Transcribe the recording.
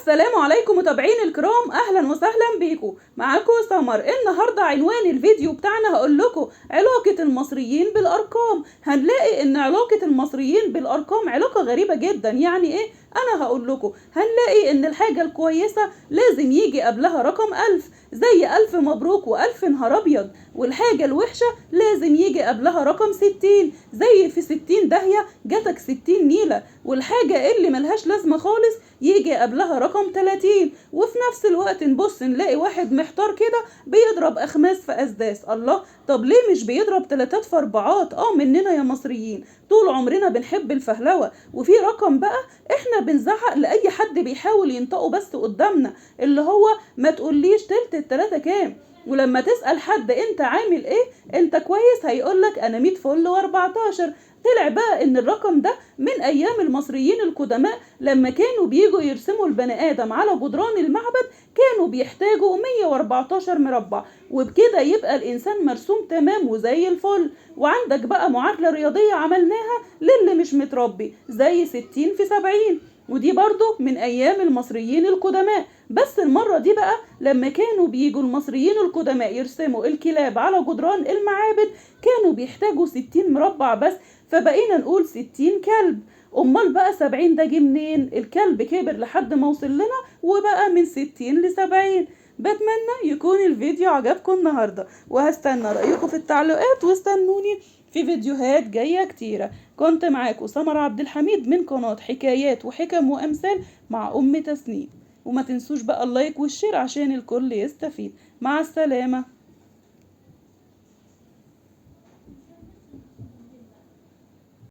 السلام عليكم متابعين الكرام، اهلا وسهلا بيكم. معاكم سمر. النهارده عنوان الفيديو بتاعنا هقول لكم علاقة المصريين بالارقام. هنلاقي ان علاقة المصريين بالارقام علاقة غريبة جدا. يعني ايه؟ انا هقول لكم. هنلاقي ان الحاجة الكويسة لازم يجي قبلها رقم 1000، زي 1000 مبروك و1000 نهار ابيض. والحاجة الوحشة لازم يجي قبلها رقم 60، زي في 60 داهية جاتك 60 نيلة. والحاجة اللي ملهاش لازمة خالص يجي قبلها رقم 30. وفي نفس الوقت نبص نلاقي واحد محتار كده بيضرب اخماس في اسداس. الله، طب ليه مش بيضرب تلاتات في اربعات؟ مننا يا مصريين طول عمرنا بنحب الفهلوة. وفي رقم بقى احنا بنزعق لاي حد بيحاول ينطقه بس قدامنا، اللي هو ما تقوليش تلت التلاتة كام. ولما تسأل حد انت عامل ايه، انت كويس، هيقولك انا 100 فل و14. طلع بقى ان الرقم ده من ايام المصريين القدماء، لما كانوا بييجوا يرسموا البني ادم على جدران المعبد كانوا بيحتاجوا 114 مربع، وبكده يبقى الانسان مرسوم تمام وزي الفل. وعندك بقى معادلة رياضية عملناها للي مش متربي، زي 60 في 70، ودي برضو من ايام المصريين القدماء. بس المرة دي بقى لما كانوا بيجوا المصريين القدماء يرسموا الكلاب على جدران المعابد كانوا بيحتاجوا 60 مربع بس، فبقينا نقول 60 كلب. امال بقى 70 ده جه منين؟ الكلب كبر لحد ما وصل لنا وبقى من 60 ل70. بتمنى يكون الفيديو عجبكم النهارده، وهستنى رأيكم في التعليقات، واستنوني في فيديوهات جاية كتيرة. كنت معاكم سمر عبد الحميد من قناة حكايات وحكم وأمثال مع أم تسنيم. وما تنسوش بقى اللايك والشير عشان الكل يستفيد. مع السلامة.